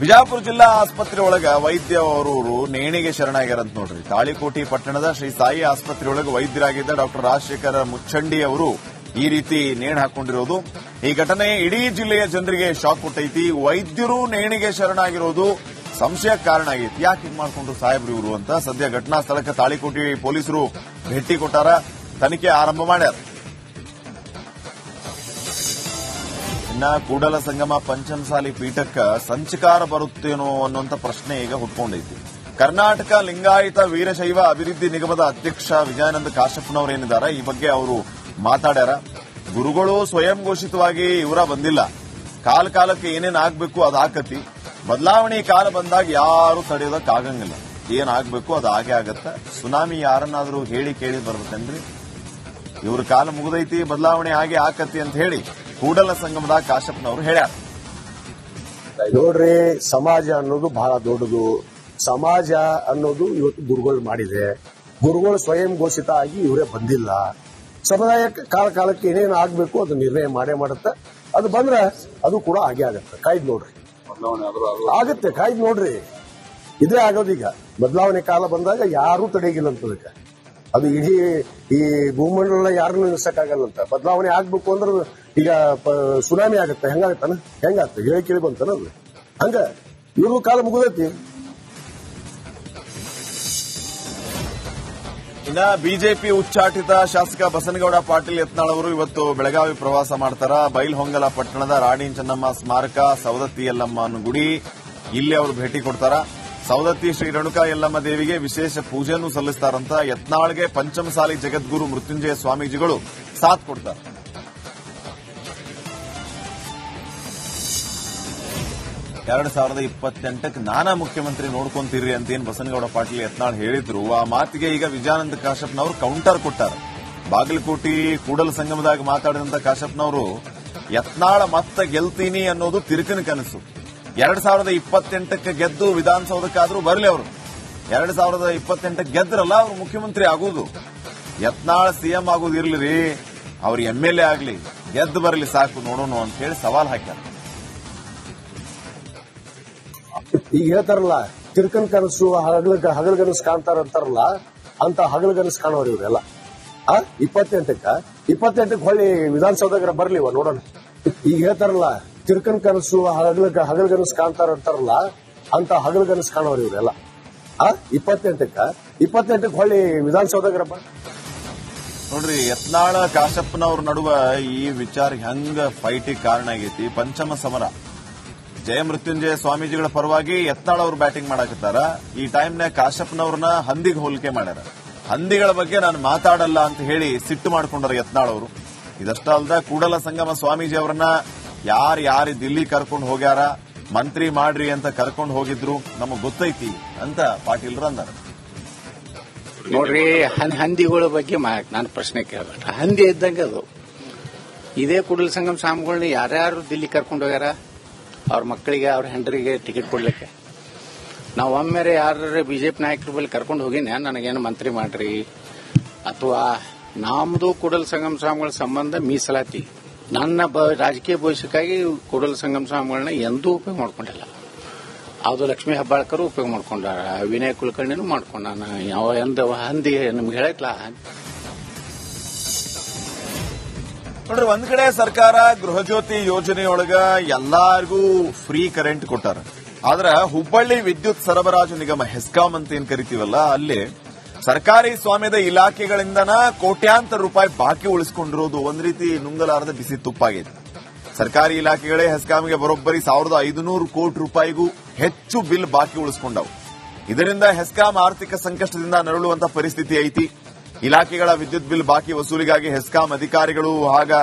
ವಿಜಯಪುರ ಜಿಲ್ಲಾ ಆಸ್ಪತ್ರೆ ಒಳಗ ವೈದ್ಯ ಅವರು ನೇಣಿಗೆ ಶರಣಾಗ್ಯಾರಂತ ನೋಡ್ರಿ. ತಾಳಿಕೋಟಿ ಪಟ್ಟಣದ ಶ್ರೀ ಸಾಯಿ ಆಸ್ಪತ್ರೆ ಒಳಗೆ ವೈದ್ಯರಾಗಿದ್ದ ಡಾಕ್ಟರ್ ರಾಜಶೇಖರ ಮುಚ್ಚಂಡಿ ಅವರು ಈ ರೀತಿ ನೇಣು ಹಾಕೊಂಡಿರೋದು. ಈ ಘಟನೆ ಇಡೀ ಜಿಲ್ಲೆಯ ಜನರಿಗೆ ಶಾಕ್ ಕೊಟ್ಟೈತಿ. ವೈದ್ಯರು ನೇಣಿಗೆ ಶರಣಾಗಿರೋದು ಸಂಶಯಕ್ಕೆ ಕಾರಣ ಆಗೈತಿ. ಯಾಕೆ ಹಿಂಗ್ ಮಾಡ್ಕೊಂಡ್ರು ಸಾಹೇಬ್ರು ಇವರು ಅಂತ ಸದ್ಯ ಘಟನಾ ಸ್ಥಳಕ್ಕೆ ತಾಳಿಕೋಟಿ ಪೊಲೀಸರು ಭೇಟಿ ಕೊಟ್ಟಾರ, ತನಿಖೆ ಆರಂಭ ಮಾಡ್ಯಾರ. ಇನ್ನ ಕೂಡಲ ಸಂಗಮ ಪಂಚಮಸಾಲಿ ಪೀಠಕ್ಕ ಸಂಚಕಾರ ಬರುತ್ತೇನೋ ಅನ್ನುವಂತ ಪ್ರಶ್ನೆ ಈಗ ಹುಟ್ಕೊಂಡೈತಿ. ಕರ್ನಾಟಕ ಲಿಂಗಾಯತ ವೀರಶೈವ ಅಭಿವೃದ್ಧಿ ನಿಗಮದ ಅಧ್ಯಕ್ಷ ವಿಜಯಾನಂದ ಕಾಶಪ್ಪನವರೇನಿದ್ದಾರೆ, ಈ ಬಗ್ಗೆ ಅವರು ಮಾತಾಡ್ಯಾರ. ಗುರುಗಳು ಸ್ವಯಂ ಘೋಷಿತವಾಗಿ ಇವರ ಬಂದಿಲ್ಲ. ಕಾಲಕ್ಕೆ ಏನೇನ್ ಆಗ್ಬೇಕು ಅದು ಆಕತಿ. ಬದಲಾವಣೆ ಕಾಲ ಬಂದಾಗ ಯಾರು ತಡೆಯೋದಕ್ಕಾಗಂಗಿಲ್ಲ. ಏನಾಗಬೇಕು ಅದು ಆಗೇ ಆಗತ್ತ. ಸುನಾಮಿ ಯಾರನ್ನಾದ್ರೂ ಹೇಳಿ ಕೇಳಿ ಬರ್ತೇನ್ರಿ? ಇವ್ರ ಕಾಲ ಮುಗಿದೈತಿ, ಬದಲಾವಣೆ ಹಾಗೆ ಆಕತಿ ಅಂತ ಹೇಳಿ ಕೂಡಲ ಸಂಗಮದ ಕಾಶಪ್ಪನವರು ಹೇಳ್ಯಾರ. ನೋಡ್ರಿ, ಸಮಾಜ ಅನ್ನೋದು ಬಹಳ ದೊಡ್ಡದು. ಸಮಾಜ ಅನ್ನೋದು ಇವತ್ತು ಗುರುಗಳು ಮಾಡಿದೆ. ಗುರುಗಳು ಸ್ವಯಂ ಘೋಷಿತ ಆಗಿ ಇವರೇ ಬಂದಿಲ್ಲ. ಸಮುದಾಯಕ್ಕೆ ಕಾಲಕ್ಕೆ ಏನೇನು ಆಗ್ಬೇಕು ಅದು ನಿರ್ಣಯ ಮಾಡೇ ಮಾಡುತ್ತೆ. ಅದು ಬಂದ್ರೆ ಅದು ಕೂಡ ಹಾಗೆ ಆಗತ್ತೆ. ಕಾಯ್ದು ನೋಡ್ರಿ, ಆಗತ್ತೆ. ಕಾಯ್ದು ನೋಡ್ರಿ, ಇದೇ ಆಗೋದೀಗ. ಬದಲಾವಣೆ ಕಾಲ ಬಂದಾಗ ಯಾರೂ ತಡೆಗಿಲ್ಲ ಅಂತದಕ್ಕೆ. ಅದು ಇಡೀ ಈ ಭೂಮಂಡಲ ಯಾರನ್ನು ನಿಲ್ಸಕ್ಕಾಗಲ್ಲಂತ. ಬದಲಾವಣೆ ಆಗ್ಬೇಕು ಅಂದ್ರೆ ಈಗ ಸುನಾಮಿ ಆಗತ್ತೆ. ಹೆಂಗಾಗತ್ತಾನ? ಹೆಂಗಾಗ್ತದೆ? ಹೇಳಿ ಕೇಳಿ ಬಂತಾನ ಅದು. ಹಂಗ ಇವ್ರಿಗೂ ಕಾಲ ಮುಗಿದೈತಿ. ಇನ್ನ ಬಿಜೆಪಿ ಉಚ್ಚಾಟಿತ ಶಾಸಕ ಬಸನಗೌಡ ಪಾಟೀಲ್ ಯತ್ನಾಳ್ ಅವರು ಇವತ್ತು ಬೆಳಗಾವಿ ಪ್ರವಾಸ ಮಾಡ್ತಾರ. ಬೈಲ್ಹೊಂಗಲ ಪಟ್ಟಣದ ರಾಣಿ ಚೆನ್ನಮ್ಮ ಸ್ಮಾರಕ, ಸವದತ್ತಿ ಯಲ್ಲಮ್ಮನ ಗುಡಿ, ಇಲ್ಲಿ ಅವರು ಭೇಟಿ ಕೊಡ್ತಾರ. ಸವದತ್ತಿ ಶ್ರೀ ರೇಣುಕಾ ಯಲ್ಲಮ್ಮ ದೇವಿಗೆ ವಿಶೇಷ ಪೂಜೆಯನ್ನು ಸಲ್ಲಿಸ್ತಾರಂತ. ಯತ್ನಾಳ್ಗೆ ಪಂಚಮಸಾಲಿ ಜಗದ್ಗುರು ಮೃತ್ಯುಂಜಯ ಸ್ವಾಮೀಜಿಗಳು ಸಾಥ್ ಕೊಡ್ತಾರೆ. ಎರಡ್ 2028ಕ್ಕೆ ನಾನಾ ಮುಖ್ಯಮಂತ್ರಿ ನೋಡ್ಕೊಂತೀರಿ ಅಂತ ಏನ್ ಬಸನಗೌಡ ಪಾಟೀಲ್ ಯತ್ನಾಳ್ ಹೇಳಿದ್ರು, ಆ ಮಾತಿಗೆ ಈಗ ವಿಜಯಾನಂದ ಕಾಶಪ್ಪನವರು ಕೌಂಟರ್ ಕೊಟ್ಟಾರ. ಬಾಗಲಕೋಟಿ ಕೂಡಲ ಸಂಗಮದಾಗ ಮಾತಾಡಿದಂತ ಕಾಶಪ್ಪನವರು ಯತ್ನಾಳ ಮತ್ತೆ ಗೆಲ್ತೀನಿ ಅನ್ನೋದು ತಿರುಕಿನ ಕನಸು. 2028ಕ್ಕೆ ಗೆದ್ದು ವಿಧಾನಸೌಧಕ್ಕಾದ್ರೂ ಬರಲಿ ಅವರು. 2028ಕ್ಕೆ ಗೆದ್ರಲ್ಲ ಅವರು ಮುಖ್ಯಮಂತ್ರಿ ಆಗೋದು. ಯತ್ನಾಳ್ ಸಿಎಂ ಆಗೋದು ಇರ್ಲಿ, ಅವ್ರ MLA ಆಗ್ಲಿ, ಗೆದ್ದು ಬರಲಿ ಸಾಕು, ನೋಡೋಣ ಅಂತ ಹೇಳಿ ಸವಾಲ್ ಹಾಕ್ಯಾರ. ಈಗ ಹೇಳ್ತಾರಲ್ಲ, ತಿರ್ಕನ್ ಕನಸು ಹಗಲ್ಗನಸು ಕಾಣ್ತಾರ ಅಂತಾರಲ್ಲ, ಅಂತ ಹಗಲ್ಗನಸು ಕಾಣೋರು ಇವರೆಲ್ಲ. 28ಕ್ಕೆ ಹೊಳ್ಳಿ ವಿಧಾನಸೌಧಗಾರ ಬರ್ಲಿವ ನೋಡೋಣ. ಈಗ ಹೇಳ್ತಾರಲ್ಲ, ತಿರ್ಕನ್ ಕನಸು ಹಗಲ್ಗನಸು ಕಾಣ್ತಾರ ಅಂತಾರಲ್ಲ, ಅಂತ ಹಗಲ್ಗನಸು ಕಾಣೋರು ಇವರೆಲ್ಲ. 28ಕ್ಕೆ ಹೊಳ್ಳಿ ವಿಧಾನಸೌಧಗಾರ ಬರ್ ನೋಡ್ರಿ. ಯತ್ನಾಳ ಕಾಶಪ್ಪನವ್ರ ನಡುವ ಈ ವಿಚಾರ ಹೆಂಗ ಫೈಟಿಗೆ ಕಾರಣ ಆಗೈತಿ. ಪಂಚಮ ಸಮರ, ಜಯ ಮೃತ್ಯುಂಜಯ ಸ್ವಾಮೀಜಿಗಳ ಪರವಾಗಿ ಯತ್ನಾಳ್ ಅವರು ಬ್ಯಾಟಿಂಗ್ ಮಾಡಾಕತ್ತಾರ. ಈ ಟೈಮ್ನಾಗ ಕಾಶಪ್ಪನವ್ರನ್ನ ಹಂದಿಗೆ ಹೋಲಿಕೆ ಮಾಡ್ಯಾರ. ಹಂದಿಗಳ ಬಗ್ಗೆ ನಾನು ಮಾತಾಡಲ್ಲ ಅಂತ ಹೇಳಿ ಸಿಟ್ಟು ಮಾಡ್ಕೊಂಡಾರ ಯತ್ನಾಳ್ ಅವರು. ಇದಷ್ಟ ಅಲ್ದ ಕೂಡಲ ಸಂಗಮ ಸ್ವಾಮೀಜಿ ಅವರನ್ನ ಯಾರು ದಿಲ್ಲಿ ಕರ್ಕೊಂಡು ಹೋಗ್ಯಾರ, ಮಂತ್ರಿ ಮಾಡ್ರಿ ಅಂತ ಕರ್ಕೊಂಡು ಹೋಗಿದ್ರು, ನಮಗ್ ಗೊತ್ತೈತಿ ಅಂತ ಪಾಟೀಲ್ರು ಅಂದಾರ. ನೋಡ್ರಿ, ಹಂದಿಗಳ ಬಗ್ಗೆ ನಾನು ಪ್ರಶ್ನೆ ಕೇಳಬೇಡ. ಹಂದಿ ಇದ್ದಂಗೆ ಅದು. ಇದೇ ಕೂಡಲ ಸಂಗಮ ಸ್ವಾಮಿಗಳನ್ನ ಯಾರ್ಯಾರು ದಿಲ್ಲಿ ಕರ್ಕೊಂಡು ಹೋಗ್ಯಾರ, ಅವ್ರ ಮಕ್ಕಳಿಗೆ, ಅವ್ರ ಹೆಂಡರಿಗೆ ಟಿಕೆಟ್ ಕೊಡ್ಲಿಕ್ಕೆ. ನಾವು ಒಮ್ಮೆರೆ ಯಾರ ಬಿಜೆಪಿ ನಾಯಕರ ಬಳಿ ಕರ್ಕೊಂಡು ಹೋಗಿನ ನನಗೇನು ಮಂತ್ರಿ ಮಾಡ್ರಿ, ಅಥವಾ ನಮ್ದು ಕೂಡಲ ಸಂಗಮ ಸ್ವಾಮಿಗಳ ಸಂಬಂಧ ಮೀಸಲಾತಿ, ನನ್ನ ರಾಜಕೀಯ ಭವಿಷ್ಯಕ್ಕಾಗಿ ಕೂಡಲ ಸಂಗಮ ಸ್ವಾಮಿಗಳನ್ನ ಎಂದೂ ಉಪಯೋಗ ಮಾಡ್ಕೊಂಡಿಲ್ಲ. ಅದು ಲಕ್ಷ್ಮೀ ಹೆಬ್ಬಾಳ್ಕರ್ ಉಪಯೋಗ ಮಾಡ್ಕೊಂಡಾರ, ವಿನಯ್ ಕುಲಕರ್ಣಿನೂ ಮಾಡ್ಕೊಂಡಾನ. ಯಾವ ಹಂದಿ ನಿಮ್ಗೆ ಹೇಳಕ್ಲ. ನೋಡ್ರಿ, ಒಂದ್ ಕಡೆ ಸರ್ಕಾರ ಗೃಹಜ್ಯೋತಿ ಯೋಜನೆಯೊಳಗ ಎಲ್ಲಾರ್ಗೂ ಫ್ರೀ ಕರೆಂಟ್ ಕೊಟ್ಟಾರ. ಆದ್ರ ಹುಬ್ಬಳ್ಳಿ ವಿದ್ಯುತ್ ಸರಬರಾಜು ನಿಗಮ, ಹೆಸ್ಕಾಂ ಅಂತ ಏನ್ ಕರಿತೀವಲ್ಲ, ಅಲ್ಲಿ ಸರ್ಕಾರಿ ಸ್ವಾಮ್ಯದ ಇಲಾಖೆಗಳಿಂದನ ಕೋಟ್ಯಾಂತರ ರೂಪಾಯಿ ಬಾಕಿ ಉಳಿಸಿಕೊಂಡಿರೋದು ಒಂದ್ ರೀತಿ ನುಂಗಲಾರದ ಬಿಸಿ ತುಪ್ಪಾಗಿದೆ. ಸರ್ಕಾರಿ ಇಲಾಖೆಗಳೇ ಹೆಸ್ಕಾಂಗೆ ಬರೋಬ್ಬರಿ 1500 ಕೋಟಿ ರೂಪಾಯಿಗೂ ಹೆಚ್ಚು ಬಿಲ್ ಬಾಕಿ ಉಳಿಸಿಕೊಂಡವು. ಇದರಿಂದ ಹೆಸ್ಕಾಂ ಆರ್ಥಿಕ ಸಂಕಷ್ಟದಿಂದ ನರಳುವಂತ ಪರಿಸ್ಥಿತಿ ಐತಿ. ಇಲಾಖೆಗಳ ವಿದ್ಯುತ್ ಬಿಲ್ ಬಾಕಿ ವಸೂಲಿಗಾಗಿ ಹೆಸ್ಕಾಂ ಅಧಿಕಾರಿಗಳು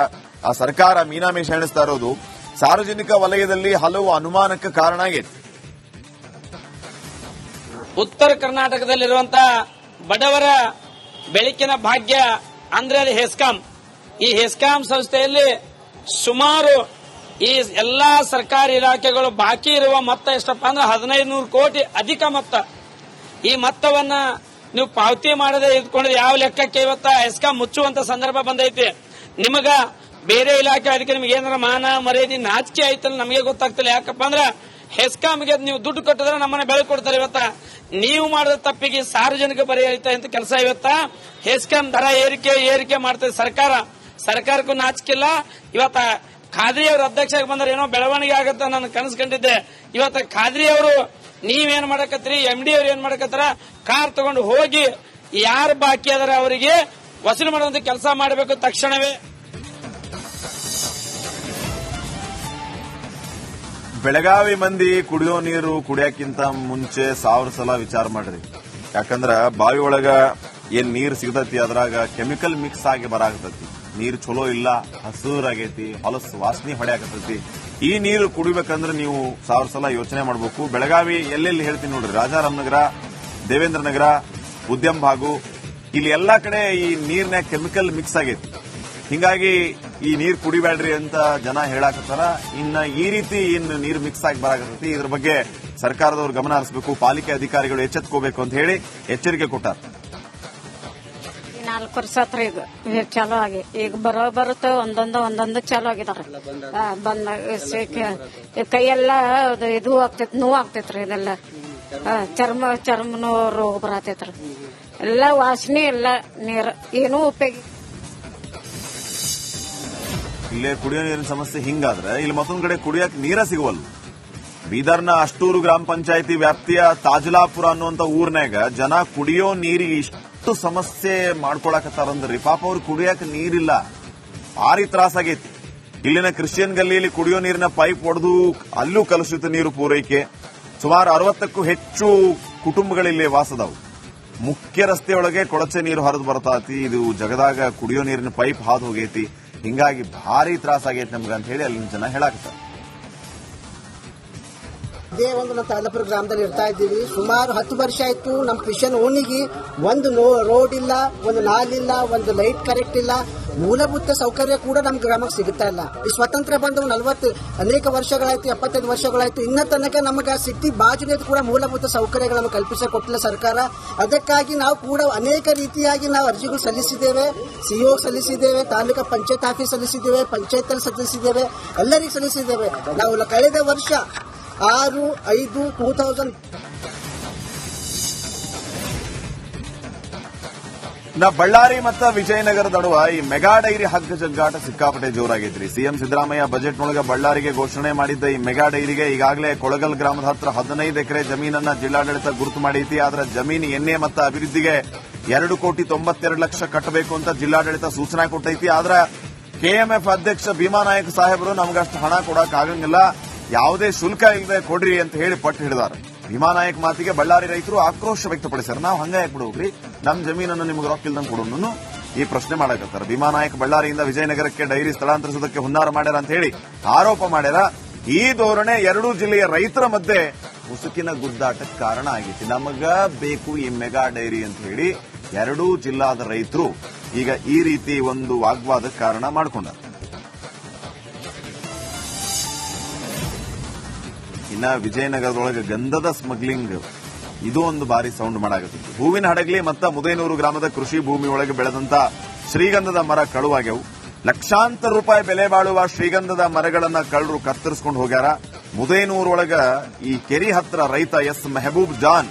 ಆ ಸರ್ಕಾರ ಮೀನಾಮೇಷ ಎಣಿಸ್ತಾ ಇರೋದು ಸಾರ್ವಜನಿಕ ವಲಯದಲ್ಲಿ ಹಲವು ಅನುಮಾನಕ್ಕೆ ಕಾರಣ ಆಗೈತೆ. ಉತ್ತರ ಕರ್ನಾಟಕದಲ್ಲಿರುವಂತಹ ಬಡವರ ಬೆಳಕಿನ ಭಾಗ್ಯ ಅಂದ್ರೆ ಅದು ಹೆಸ್ಕಾಂ. ಈ ಹೆಸ್ಕಾಂ ಸಂಸ್ಥೆಯಲ್ಲಿ ಸುಮಾರು ಈ ಎಲ್ಲಾ ಸರ್ಕಾರಿ ಇಲಾಖೆಗಳು ಬಾಕಿ ಇರುವ ಮೊತ್ತ ಎಷ್ಟಪ್ಪ ಅಂದ್ರೆ 1500 ಕೋಟಿ ಅಧಿಕ ಮೊತ್ತ. ಈ ಮೊತ್ತವನ್ನ ನೀವು ಪಾವತಿ ಮಾಡದೆ ಇದ್ಕೊಂಡಿದ್ರೆ ಯಾವ ಲೆಕ್ಕಕ್ಕೆ ಇವತ್ತ ಹೆಸ್ಕಾಂ ಮುಚ್ಚುವಂತ ಸಂದರ್ಭ ಬಂದೈತಿ. ನಿಮಗ ಬೇರೆ ಇಲಾಖೆ ಅದಕ್ಕೆ ನಿಮ್ಗೆ ಏನಾರ ಮಾನ ಮರ್ಯಾದೆ ನಾಚಿಕೆ ಆಯ್ತಲ್ಲ ನಮಗೆ ಗೊತ್ತಾಗ್ತಿಲ್ಲ. ಯಾಕಪ್ಪ ಅಂದ್ರೆ ಹೆಸ್ಕಾಂಗೆ ನೀವು ದುಡ್ಡು ಕೊಟ್ಟಿದ್ರೆ ನಮ್ಮನ್ನ ಬೆಳೆ ಕೊಡ್ತಾರೆ. ಇವತ್ತ ನೀವು ಮಾಡಿದ ತಪ್ಪಿಗೆ ಸಾರ್ವಜನಿಕ ಪರಿಹಾರ ಅಂತ ಕೆಲಸ ಇವತ್ತ ಹೆಸ್ಕಾಂ ದರ ಏರಿಕೆ ಮಾಡ್ತದೆ ಸರ್ಕಾರಕ್ಕೂ ನಾಚಿಕಿಲ್ಲ. ಇವತ್ತ ಖಾದ್ರಿ ಅವರು ಅಧ್ಯಕ್ಷ ಬಂದ್ರೆ ಏನೋ ಬೆಳವಣಿಗೆ ಆಗತ್ತ ನಾನು ಕನಸ್ಕೊಂಡಿದ್ದೆ. ಇವತ್ತ ಖಾದ್ರಿ ಅವರು ನೀವೇನ್ ಮಾಡಕತ್ರಿ, MD ಅವ್ರು ಏನ್ ಮಾಡಕತ್ತಾರ, ಕಾರ್ ತಗೊಂಡು ಹೋಗಿ ಯಾರು ಬಾಕಿ ಅದರ ಅವರಿಗೆ ವಸೂಲು ಮಾಡುವಂತ ಕೆಲಸ ಮಾಡಬೇಕು ತಕ್ಷಣವೇ. ಬೆಳಗಾವಿ ಮಂದಿ ಕುಡಿಯೋ ನೀರು ಕುಡಿಯಕ್ಕಿಂತ ಮುಂಚೆ 1000 ಸಲ ವಿಚಾರ ಮಾಡ್ರಿ. ಯಾಕಂದ್ರ ಬಾವಿ ಒಳಗ ಏನ್ ನೀರ್ ಸಿಗತೈತಿ ಅದ್ರಾಗ ಕೆಮಿಕಲ್ ಮಿಕ್ಸ್ ಆಗಿ ಬರಾಕತೈತಿ. ನೀರ್ ಚಲೋ ಇಲ್ಲ, ಹಸುರಾಗೈತಿ, ಹೊಲಸು ವಾಸನೆ ಹೊಡೆಯಾಕತೈತಿ. ಈ ನೀರು ಕುಡಿಬೇಕಂದ್ರೆ ನೀವು 1000 ಸಲ ಯೋಚನೆ ಮಾಡಬೇಕು. ಬೆಳಗಾವಿ ಎಲ್ಲೆಲ್ಲಿ ಹೇಳ್ತೀನಿ ನೋಡ್ರಿ, ರಾಜಾರಾಮನಗರ, ದೇವೇಂದ್ರ ನಗರ, ಉದ್ಯಮ ಭಾಗು, ಇಲ್ಲಿ ಎಲ್ಲಾ ಕಡೆ ಈ ನೀರ್ನ್ಯಾಗ ಕೆಮಿಕಲ್ ಮಿಕ್ಸ್ ಆಗೈತಿ. ಹಿಂಗಾಗಿ ಈ ನೀರ್ ಕುಡಿಬೇಡ್ರಿ ಅಂತ ಜನ ಹೇಳಾಕತ್ತಾರ. ಇನ್ನ ಈ ರೀತಿ ಇನ್ನು ನೀರು ಮಿಕ್ಸ್ ಆಗಿ ಬರಾಕತ್ತೈತಿ. ಇದ್ರ ಬಗ್ಗೆ ಸರ್ಕಾರದವರು ಗಮನ ಹರಿಸಬೇಕು, ಪಾಲಿಕೆ ಅಧಿಕಾರಿಗಳು ಎಚ್ಚೆತ್ಕೋಬೇಕು ಅಂತ ಹೇಳಿ ಎಚ್ಚರಿಕೆ ಕೊಟ್ಟಾರ. 4 ವರ್ಷ ಹತ್ರ ಈಗ ಚಾಲೂ ಆಗಿ ಈಗ ಬರುತ್ತೆ ಒಂದೊಂದು ಚಾಲೂ ಆಗಿದಾರೆ. ಬಂದ ಕೈಯೆಲ್ಲ ಇದು ಆಗ್ತೈತಿ, ನೋವು ಆಗ್ತೈತ್ರಿ. ಇದೆಲ್ಲ ಚರ್ಮ ನೋವು ರೋಗ ಬರತೈತ್ರಿ. ಎಲ್ಲ ವಾಸನೆ, ಎಲ್ಲ ನೀರು ಏನೂ ಉಪಯೋಗ. ಇಲ್ಲೇ ಕುಡಿಯೋ ನೀರಿನ ಸಮಸ್ಯೆ ಹಿಂಗಾದ್ರೆ ಇಲ್ಲಿ ಮತ್ತೊಂದ್ ಕಡೆ ಕುಡಿಯಕ್ ನೀರ ಸಿಗುವಲ್ಲ. ಬೀದರ್ನ ಅಷ್ಟೂರು ಗ್ರಾಮ ಪಂಚಾಯತಿ ವ್ಯಾಪ್ತಿಯ ತಾಜಲಾಪುರ ಅನ್ನುವಂತ ಊರ್ನಾಗ ಜನ ಕುಡಿಯೋ ನೀರಿಗೆ ಇಷ್ಟು ಸಮಸ್ಯೆ ಮಾಡ್ಕೊಳಕತ್ತಾರಂದ್ರಿ. ಪಾಪ ಅವ್ರು ಕುಡಿಯಕ್ ನೀರಿಲ್ಲ, ಭಾರಿ ತ್ರಾಸಾಗೈತಿ. ಇಲ್ಲಿನ ಕ್ರಿಶ್ಚಿಯನ್ ಗಲ್ಲಿಯಲ್ಲಿ ಕುಡಿಯೋ ನೀರಿನ ಪೈಪ್ ಒಡೆದು ಅಲ್ಲೂ ಕಲುಷಿತ ನೀರು ಪೂರೈಕೆ. ಸುಮಾರು 60ಕ್ಕೂ ಹೆಚ್ಚು ಕುಟುಂಬಗಳಿಲ್ಲಿ ವಾಸದವು. ಮುಖ್ಯ ರಸ್ತೆಯೊಳಗೆ ಕೊಳಚೆ ನೀರು ಹರಿದು ಬರ್ತಾತಿ. ಇದು ಜಗದಾಗ ಕುಡಿಯೋ ನೀರಿನ ಪೈಪ್ ಹಾದು ಹೋಗೈತಿ. ಹಿಂಗಾಗಿ ಭಾರಿ ತ್ರಾಸಾಗೈತಿ ನಮ್ಗೆ ಅಂತ ಹೇಳಿ ಅಲ್ಲಿನ ಜನ ಹೇಳಾಕತ್ತಾರೆ. ಇದೇ ಒಂದು ನಾವು ತಾಜಲಾಪುರ ಗ್ರಾಮದಲ್ಲಿ ಇರ್ತಾ ಇದ್ದೀವಿ. ಸುಮಾರು 10 ವರ್ಷ ಆಯ್ತು. ನಮ್ಮ ಕ್ರಿಶ್ಚಿಯನ್ ಓಣಿಗೆ ಒಂದು ರೋಡ್ ಇಲ್ಲ, ಒಂದು ನಾಲಿಲ್ಲ, ಒಂದು ಲೈಟ್ ಕರೆಕ್ಟ್ ಇಲ್ಲ, ಮೂಲಭೂತ ಸೌಕರ್ಯ ಕೂಡ ನಮ್ಮ ಗ್ರಾಮಕ್ಕೆ ಸಿಗುತ್ತಾ ಇಲ್ಲ. ಈ ಸ್ವತಂತ್ರ ಬಂದು ಅನೇಕ ವರ್ಷಗಳಾಯ್ತು, 75 ವರ್ಷಗಳಾಯ್ತು. ಇನ್ನ ತನಕ ನಮಗೆ ಸಿಟಿ ಬಾಜುನೇ ಕೂಡ ಮೂಲಭೂತ ಸೌಕರ್ಯಗಳನ್ನು ಕಲ್ಪಿಸಿಕೊಟ್ಟಿಲ್ಲ ಸರ್ಕಾರ. ಅದಕ್ಕಾಗಿ ನಾವು ಕೂಡ ಅನೇಕ ರೀತಿಯಾಗಿ ನಾವು ಅರ್ಜಿಗಳು ಸಲ್ಲಿಸಿದ್ದೇವೆ. ಸಿಒ ಸಲ್ಲಿಸಿದ್ದೇವೆ, ತಾಲೂಕಾ ಪಂಚಾಯತ್ ಆಫೀಸ್ ಸಲ್ಲಿಸಿದ್ದೇವೆ, ಪಂಚಾಯತ್ ಸಲ್ಲಿಸಿದ್ದೇವೆ, ಎಲ್ಲರಿಗೂ ಸಲ್ಲಿಸಿದ್ದೇವೆ. ನಾವು ಕಳೆದ ವರ್ಷ 6/5/2000 ಬಳ್ಳಾರಿ ಮತ್ತು ವಿಜಯನಗರ ನಡುವ ಈ ಮೆಗಾ ಡೈರಿ ಹಗ್ಗ ಜಗ್ಗಾಟ ಸಿಕ್ಕಾಪಟ್ಟೆ ಜೋರಾಗೈತ್ರಿ. ಸಿಎಂ ಸಿದ್ದರಾಮಯ್ಯ ಬಜೆಟ್ನೊಳಗೆ ಬಳ್ಳಾರಿಗೆ ಘೋಷಣೆ ಮಾಡಿದ್ದ ಈ ಮೆಗಾ ಡೈರಿಗೆ ಈಗಾಗಲೇ ಕೊಳಗಲ್ ಗ್ರಾಮದ ಹತ್ರ 15 ಎಕರೆ ಜಮೀನನ್ನ ಜಿಲ್ಲಾಡಳಿತ ಗುರುತು ಮಾಡೈತಿ. ಆದ್ರೆ ಜಮೀನು ಎಣ್ಣೆ ಮತ್ತು ಅಭಿವೃದ್ಧಿಗೆ 2,92,00,000 ಕಟ್ಟಬೇಕು ಅಂತ ಜಿಲ್ಲಾಡಳಿತ ಸೂಚನೆ ಕೊಟ್ಟೈತಿ. ಆದ್ರೆ ಕೆಎಂಎಫ್ ಅಧ್ಯಕ್ಷ ಭೀಮಾನಾಯಕ್ ಸಾಹೇಬರು ನಮಗಷ್ಟು ಹಣ ಕೊಡಕ್ ಆಗಂಗಿಲ್ಲ, ಯಾವುದೇ ಶುಲ್ಕ ಇಲ್ಲದೆ ಕೊಡ್ರಿ ಅಂತ ಹೇಳಿ ಪಟ್ಟು ಹಿಡಿದಾರೆ. ಭೀಮಾನಾಯಕ್ ಮಾತಿಗೆ ಬಳ್ಳಾರಿ ರೈತರು ಆಕ್ರೋಶ ವ್ಯಕ್ತಪಡಿಸ್ಯಾರ. ನಾವು ಹಂಗ ಯಾಕೆ ಬಿಡೋಗ್ರಿ, ನಮ್ ಜಮೀನನ್ನು ನಿಮ್ಗೆ ರೊಕ್ಕ ಇಲ್ದಂಗೆ ಕೊಡೋನು ಈ ಪ್ರಶ್ನೆ ಮಾಡಕತ್ತಾರ. ಭೀಮಾನಾಯಕ್ ಬಳ್ಳಾರಿಯಿಂದ ವಿಜಯನಗರಕ್ಕೆ ಡೈರಿ ಸ್ಥಳಾಂತರಿಸೋದಕ್ಕೆ ಹುನ್ನಾರ ಮಾಡ್ಯಾರ ಅಂತ ಹೇಳಿ ಆರೋಪ ಮಾಡ್ಯಾರ. ಈ ಧೋರಣೆ ಎರಡೂ ಜಿಲ್ಲೆಯ ರೈತರ ಮಧ್ಯೆ ಮುಸುಕಿನ ಗುದ್ದಾಟಕ್ಕೆ ಕಾರಣ ಆಗೈತಿ. ನಮಗ ಬೇಕು ಈ ಮೆಗಾ ಡೈರಿ ಅಂತ ಹೇಳಿ ಎರಡೂ ಜಿಲ್ಲಾದ ರೈತರು ಈಗ ಈ ರೀತಿ ಒಂದು ವಾಗ್ವಾದಕ್ಕೆ ಕಾರಣ ಮಾಡಿಕೊಂಡಾರ. ಇನ್ನ ವಿಜಯನಗರದೊಳಗೆ ಗಂಧದ ಸ್ಮಗ್ಲಿಂಗ್ ಇದು ಒಂದು ಬಾರಿ ಸೌಂಡ್ ಮಾಡಾಕತ್ತಿತ್ತು. ಹೂವಿನ ಹಡಗಲಿ ಮತ್ತು ಮುದೇನೂರು ಗ್ರಾಮದ ಕೃಷಿ ಭೂಮಿಯೊಳಗೆ ಬೆಳೆದಂತ ಶ್ರೀಗಂಧದ ಮರ ಕಳುವಾಗ್ಯವು. ಲಕ್ಷಾಂತರ ರೂಪಾಯಿ ಬೆಲೆ ಬಾಳುವ ಶ್ರೀಗಂಧದ ಮರಗಳನ್ನ ಕಳ್ಳರು ಕತ್ತರಿಸಿಕೊಂಡು ಹೋಗ್ಯಾರ. ಮುದೇನೂರೊಳಗ ಈ ಕೆರಿ ಹತ್ರ ರೈತ ಎಸ್ ಮೆಹಬೂಬ್ ಜಾನ್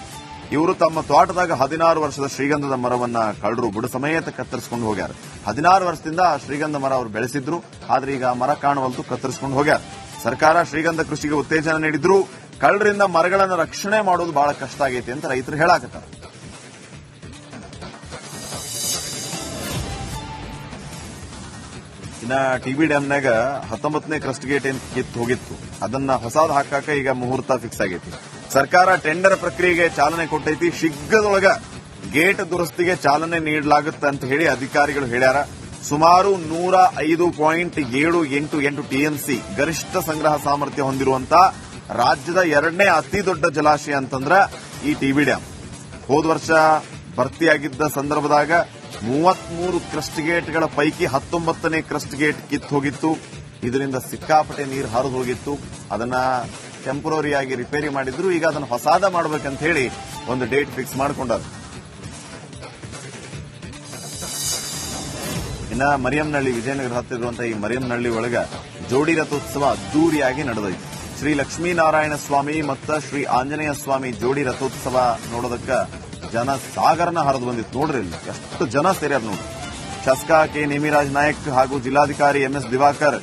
ಇವರು ತಮ್ಮ ತೋಟದಾಗ 16 ವರ್ಷದ ಶ್ರೀಗಂಧದ ಮರವನ್ನ ಕಳ್ಳರು ಬುಡ ಸಮೇತ ಕತ್ತರಿಸಿಕೊಂಡು ಹೋಗ್ಯಾರ. 16 ವರ್ಷದಿಂದ ಶ್ರೀಗಂಧ ಮರ ಅವರು ಬೆಳೆಸಿದ್ರು, ಆದ್ರೆ ಈಗ ಮರ ಕಾಣುವಲ್ತು ಕತ್ತರಿಸಿಕೊಂಡು ಹೋಗ್ಯಾರ. ಸರ್ಕಾರ ಶ್ರೀಗಂಧ ಕೃಷಿಗೆ ಉತ್ತೇಜನ ನೀಡಿದ್ರು, ಕಳ್ಳರಿಂದ ಮರಗಳನ್ನು ರಕ್ಷಣೆ ಮಾಡೋದು ಬಹಳ ಕಷ್ಟ ಆಗೈತಿ ಅಂತ ರೈತರು ಹೇಳಾಕತ್ತಾರೆ. ಇನ್ನ ಟಿಬಿ ಡ್ಯಾಮ್ನಾಗ 19ನೇ ಕ್ರಸ್ಟ್ ಗೇಟ್ ಏನ್ ಕಿತ್ತು ಹೋಗಿತ್ತು, ಅದನ್ನ ಹೊಸಾದ್ ಹಾಕಾಕ ಈಗ ಮುಹೂರ್ತ ಫಿಕ್ಸ್ ಆಗೈತಿ. ಸರ್ಕಾರ ಟೆಂಡರ್ ಪ್ರಕ್ರಿಯೆಗೆ ಚಾಲನೆ ಕೊಟ್ಟೈತಿ. ಶೀಘ್ರದೊಳಗ ಗೇಟ್ ದುರಸ್ತಿಗೆ ಚಾಲನೆ ನೀಡಲಾಗುತ್ತೆ ಅಂತ ಹೇಳಿ ಅಧಿಕಾರಿಗಳು ಹೇಳ್ಯಾರ. ಸುಮಾರು 105.788 ಟಿಎಂಸಿ ಗರಿಷ್ಠ ಸಂಗ್ರಹ ಸಾಮರ್ಥ್ಯ ಹೊಂದಿರುವಂತ ರಾಜ್ಯದ 2ನೇ ಅತಿ ದೊಡ್ಡ ಜಲಾಶಯ ಅಂತಂದ್ರ ಈ ಟಿಬಿ ಡ್ಯಾಮ್. ಹೋದ ವರ್ಷ ಭರ್ತಿಯಾಗಿದ್ದ ಸಂದರ್ಭದಾಗ 33 ಕ್ರಸ್ಟ್ ಗೇಟ್ಗಳ ಪೈಕಿ 19ನೇ ಕ್ರಸ್ಟ್ ಗೇಟ್ ಕಿತ್ತು ಹೋಗಿತ್ತು. ಇದರಿಂದ ಸಿಕ್ಕಾಪಟ್ಟೆ ನೀರು ಹರಿದು ಹೋಗಿತ್ತು. ಅದನ್ನ ಟೆಂಪರರಿಯಾಗಿ ರಿಪೇರಿ ಮಾಡಿದ್ರು. ಈಗ ಅದನ್ನು ಹೊಸಾದ ಮಾಡಬೇಕಂತ ಹೇಳಿ ಒಂದು ಡೇಟ್ ಫಿಕ್ಸ್ ಮಾಡಿಕೊಂಡಾರ. ಇನ್ನ ಮರಿಯಂನಹಳ್ಳಿ, ವಿಜಯನಗರ ಹತ್ತಿರುವಂತಹ ಈ ಮರಿಯಂನಹಳ್ಳಿ ಒಳಗ ಜೋಡಿ ರಥೋತ್ಸವ ಅದ್ದೂರಿಯಾಗಿ ನಡೆದೈತಿ. ಶ್ರೀ ಲಕ್ಷ್ಮೀನಾರಾಯಣ ಸ್ವಾಮಿ ಮತ್ತು ಶ್ರೀ ಆಂಜನೇಯ ಸ್ವಾಮಿ ಜೋಡಿ ರಥೋತ್ಸವ ನೋಡೋದಕ್ಕೆ ಜನ ಸಾಗರನ ಹರಿದು ಬಂದಿತ್ತು. ನೋಡ್ರಿ ಇಲ್ಲಿ ಎಷ್ಟು ಜನ ಸೇರ್ಯಾರ ನೋಡ್ರಿ. ಶಾಸಕ ಕೆ ನೇಮಿರಾಜ್ ನಾಯಕ್ ಹಾಗೂ ಜಿಲ್ಲಾಧಿಕಾರಿ ಎಂಎಸ್ ದಿವಾಕರ್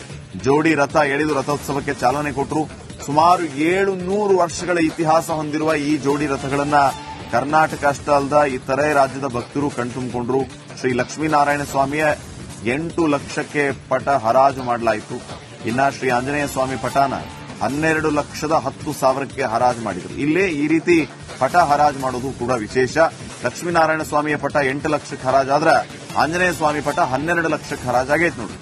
ಜೋಡಿ ರಥ ಎಳೆದು ರಥೋತ್ಸವಕ್ಕೆ ಚಾಲನೆ ಕೊಟ್ಟರು. ಸುಮಾರು 700 ವರ್ಷಗಳ ಇತಿಹಾಸ ಹೊಂದಿರುವ ಈ ಜೋಡಿ ರಥಗಳನ್ನ ಕರ್ನಾಟಕ ಅಷ್ಟೇ ಅಲ್ಲದ ಇತರೆ ರಾಜ್ಯದ ಭಕ್ತರು ಕಣ್ತುಂಬಿಕೊಂಡ್ರು. ಶ್ರೀ ಲಕ್ಷ್ಮೀನಾರಾಯಣ ಸ್ವಾಮಿಯ 8 ಲಕ್ಷಕ್ಕೆ ಪಟ ಹರಾಜು ಮಾಡಲಾಯಿತು. ಇನ್ನ ಶ್ರೀ ಆಂಜನೇಯ ಸ್ವಾಮಿ ಪಟಾನ 12,10,000ಕ್ಕೆ ಹರಾಜು ಮಾಡಿದ್ರು. ಇಲ್ಲೇ ಈ ರೀತಿ ಪಟ ಹರಾಜು ಮಾಡೋದು ಕೂಡ ವಿಶೇಷ. ಲಕ್ಷ್ಮೀನಾರಾಯಣ ಸ್ವಾಮಿಯ ಪಟ 8 ಲಕ್ಷಕ್ಕೆ ಹರಾಜಾದ್ರೆ ಆಂಜನೇಯ ಸ್ವಾಮಿ ಪಟ 12 ಲಕ್ಷಕ್ಕೆ ಹರಾಜಾಗೈತೆ ನೋಡಿ.